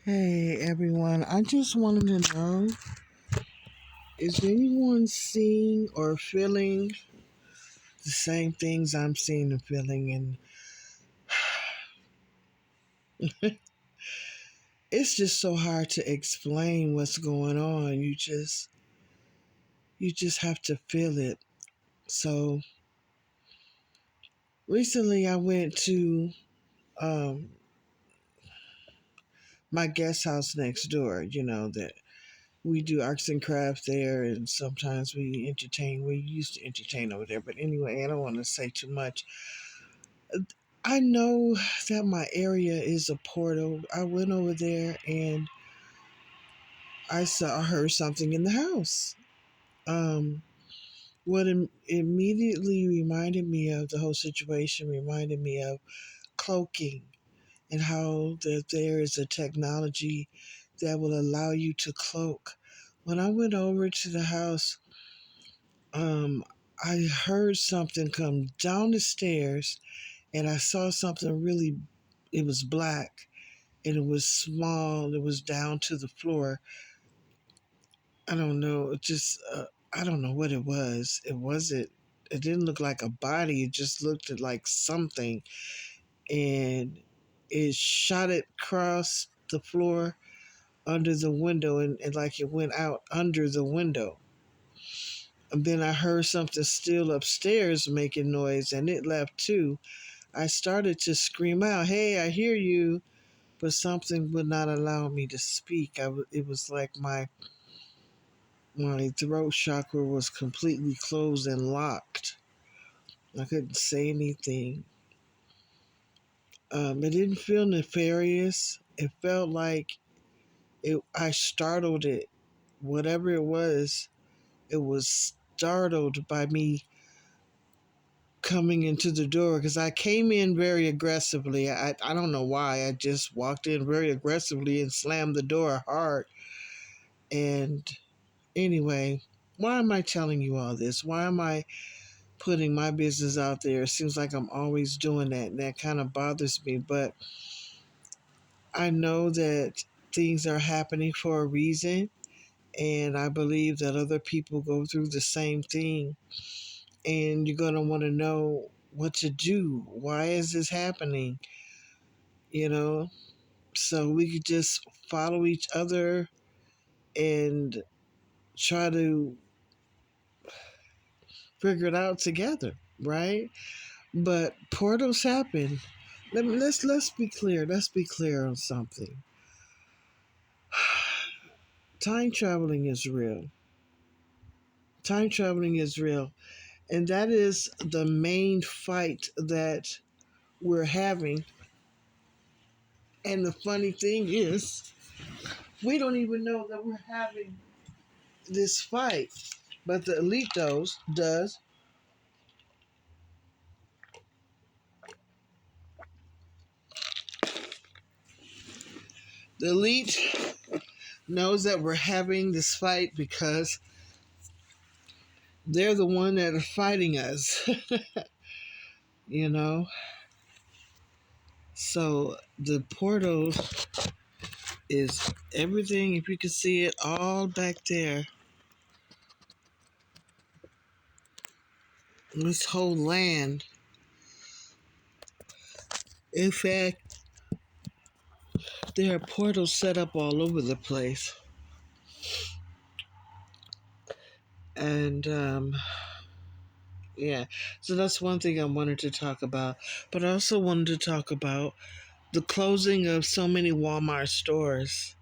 Hey everyone, I just wanted to know, is anyone seeing or feeling the same things I'm seeing and feeling? And it's just so hard to explain what's going on. You just have to feel it. So recently I went to um, my guest house next door, that we do arts and crafts there, and sometimes we used to entertain over there. But anyway, I don't want to say too much. I know that my area is a portal. I went over there and I heard something in the house. Um, what immediately reminded me of the whole situation reminded me of cloaking and how that there is a technology that will allow you to cloak. When I went over to the house, um, I heard something come down the stairs and I saw something really, it was black and it was small. It was down to the floor. I don't know. I don't know what it was. It wasn't. It didn't look like a body. It just looked like something, and it shot it across the floor under the window, and like it went out under the window. And then I heard something still upstairs making noise, and it left too. I started to scream out, "Hey, I hear you!" But something would not allow me to speak. It was like my throat chakra was completely closed and locked. I couldn't say anything. It didn't feel nefarious. It felt like I startled it. Whatever it was startled by me coming into the door because I came in very aggressively. I don't know why. I just walked in very aggressively and slammed the door hard. And anyway, why am I telling you all this? Why am I putting my business out there? It seems like I'm always doing that, and that kind of bothers me. But I know that things are happening for a reason, and I believe that other people go through the same thing, and you're going to want to know what to do. Why is this happening? You know, so we could just follow each other and try to figure it out together, right? But portals happen. Let's be clear. Let's be clear on something. Time traveling is real. Time traveling is real. And that is the main fight that we're having. And the funny thing is, we don't even know that we're having this fight. But the elite does. The elite knows that we're having this fight because they're the one that are fighting us. you know? So the portals is everything. If you can see it all back there, this whole land. In fact, there are portals set up all over the place. And yeah, so that's one thing I wanted to talk about. But I also wanted to talk about the closing of so many Walmart stores.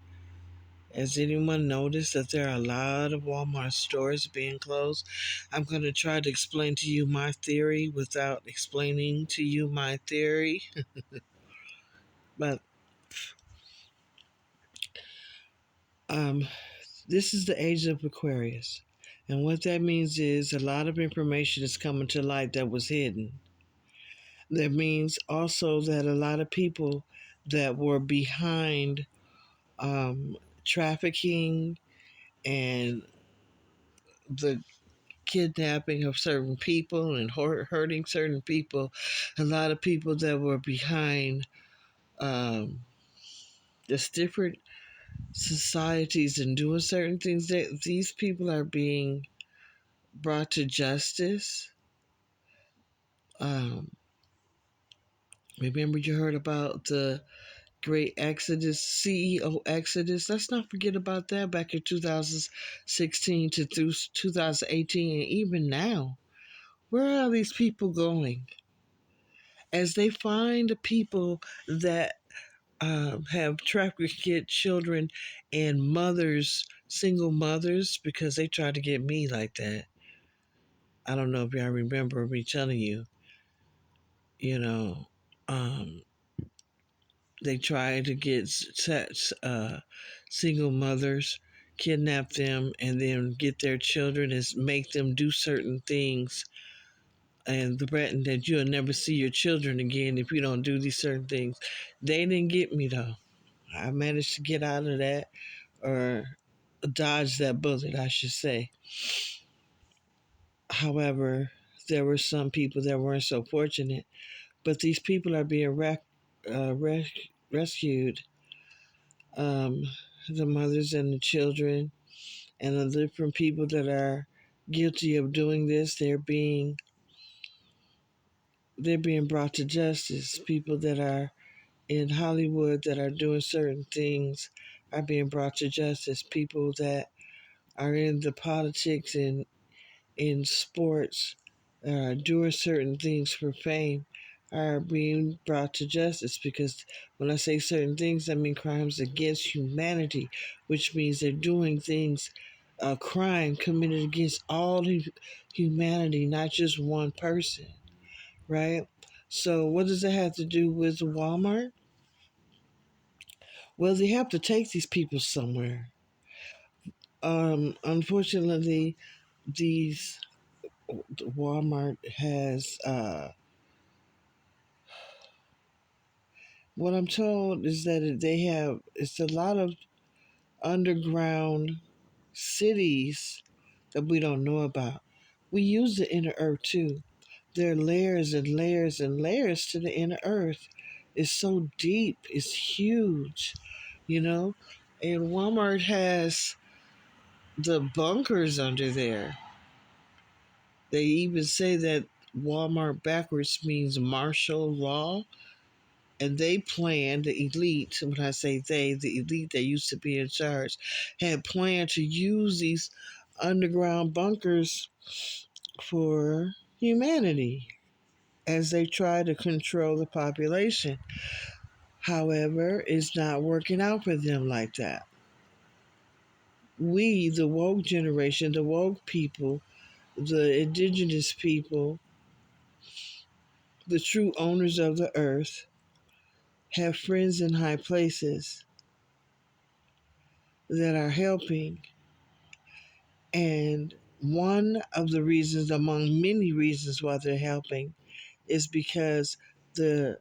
Has anyone noticed that there are a lot of Walmart stores being closed? I'm going to try to explain to you my theory without explaining to you my theory. But um, this is the age of Aquarius. And what that means is a lot of information is coming to light that was hidden. That means also that a lot of people that were behind trafficking and the kidnapping of certain people and hurting certain people, a lot of people that were behind um, There's different societies and doing certain things that these people are being brought to justice. Um, Remember, you heard about the great Exodus, CEO Exodus. Let's not forget about that back in 2016 to through 2018, and even now. Where are these people going? As they find the people that have trafficked children and mothers, single mothers, because they tried to get me like that. I don't know if y'all remember me telling you, you know, um, they tried to get single mothers, kidnap them, and then get their children and make them do certain things and threaten that you'll never see your children again if you don't do these certain things. They didn't get me though. I managed to get out of that or dodge that bullet, I should say. However, there were some people that weren't so fortunate, but these people are being rescued. Um, the mothers and the children and the different people that are guilty of doing this, they're being brought to justice. People that are in Hollywood that are doing certain things are being brought to justice. People that are in the politics and in sports doing certain things for fame are being brought to justice, because when I say certain things, I mean crimes against humanity, which means they're doing things, a crime committed against all humanity, not just one person, right? So, what does it have to do with Walmart? Well, they have to take these people somewhere. Unfortunately, these Walmart has what I'm told is that it's a lot of underground cities that we don't know about. We use the inner earth too. There are layers and layers and layers to the inner earth. It's so deep, it's huge, you know? And Walmart has the bunkers under there. They even say that Walmart backwards means martial law. And they planned, the elite, when I say they, the elite that used to be in charge, had planned to use these underground bunkers for humanity as they try to control the population. However, it's not working out for them like that. We, the woke generation, the woke people, the indigenous people, the true owners of the earth, have friends in high places that are helping. And one of the reasons, among many reasons why they're helping, is because the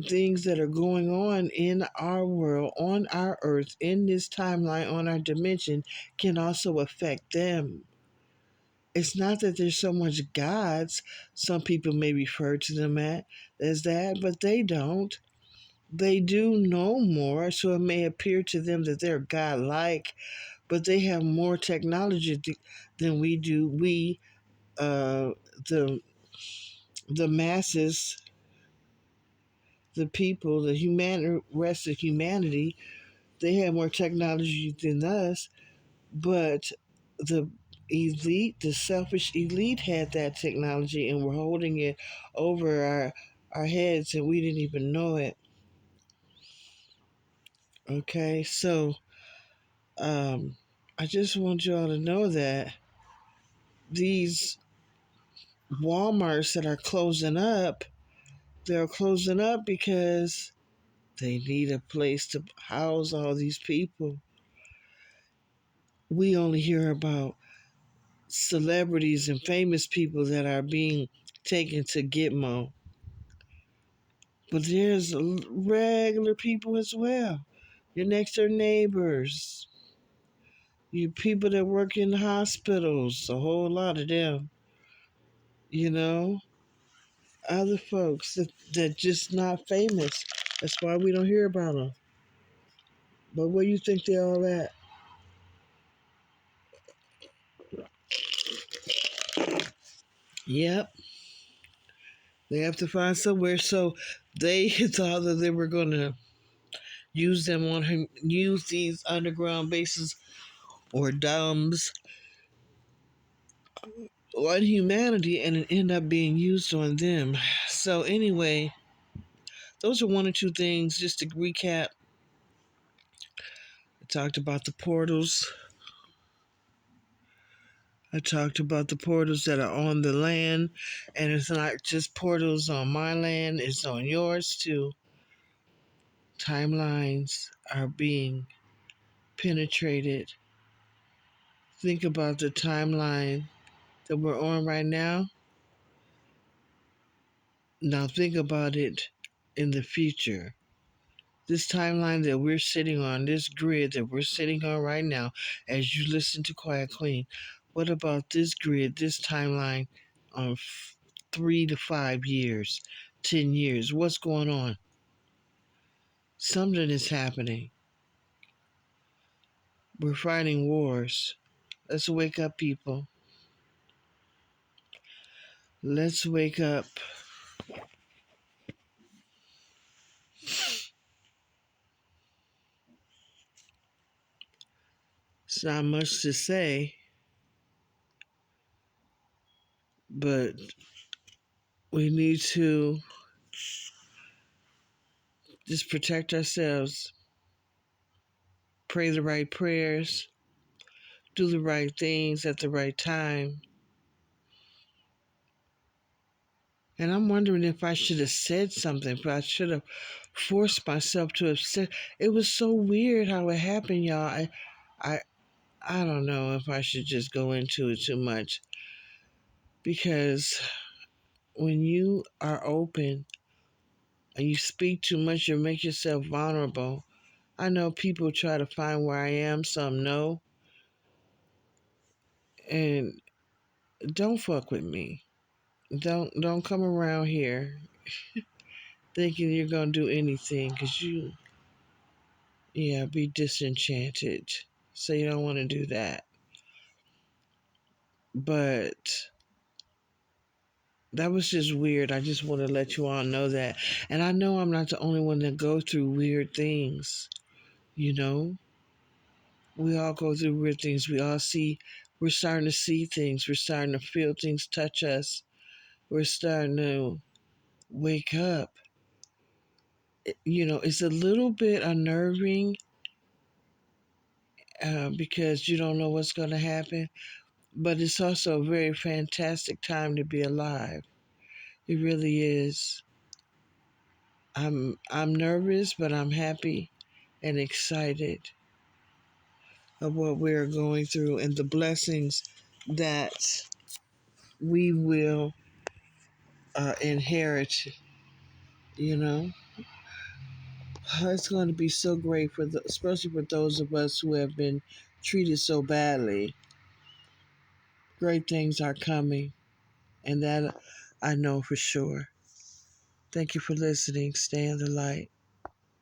things that are going on in our world, on our earth, in this timeline, on our dimension, can also affect them. It's not that there's so much gods, some people may refer to them as that, but they don't. They do know more, so it may appear to them that they're godlike, but they have more technology than we do. Uh, the the masses, the people, rest of humanity, they have more technology than us. But the elite, the selfish elite, had that technology, and were holding it over our heads, and we didn't even know it. Okay, so um, I just want you all to know that these Walmarts that are closing up, they're closing up because they need a place to house all these people. We only hear about celebrities and famous people that are being taken to Gitmo. But there's regular people as well. Your next door neighbors, you people that work in hospitals, a whole lot of them, you know, other folks that just not famous. That's why we don't hear about them. But where you think they all at? Yep, they have to find somewhere. So they thought that they were going to use these underground bases or domes on humanity, and it ended up being used on them. So anyway, those are one or two things. Just to recap, I talked about the portals. I talked about the portals that are on the land, and it's not just portals on my land, it's on yours too. Timelines are being penetrated. Think about the timeline that we're on right now. Now think about it in the future. This timeline that we're sitting on, this grid that we're sitting on right now, as you listen to Quiet Clean, what about this grid, this timeline on 3 to 5 years, 10 years? What's going on? Something is happening. We're fighting wars. Let's wake up, people. Let's wake up. It's not much to say, but we need to just protect ourselves, pray the right prayers, do the right things at the right time. And I'm wondering if I should have said something, if I should have forced myself to have said. It was so weird how it happened, y'all. I, I don't know if I should just go into it too much, because when you are open and you speak too much, you make yourself vulnerable. I know people try to find where I am, some know, and don't fuck with me. Don't come around here thinking you're gonna do anything, because be disenchanted. So you don't want to do that. But that was just weird. I just want to let you all know that. And I know I'm not the only one that go through weird things. You know, we all go through weird things. We're starting to see things. We're starting to feel things touch us. We're starting to wake up. It's a little bit unnerving, because you don't know what's going to happen. But it's also a very fantastic time to be alive. It really is. I'm nervous, but I'm happy and excited of what we're going through and the blessings that we will inherit. You know, it's going to be so great especially for those of us who have been treated so badly. Great things are coming, and that I know for sure. Thank you for listening. Stay in the light.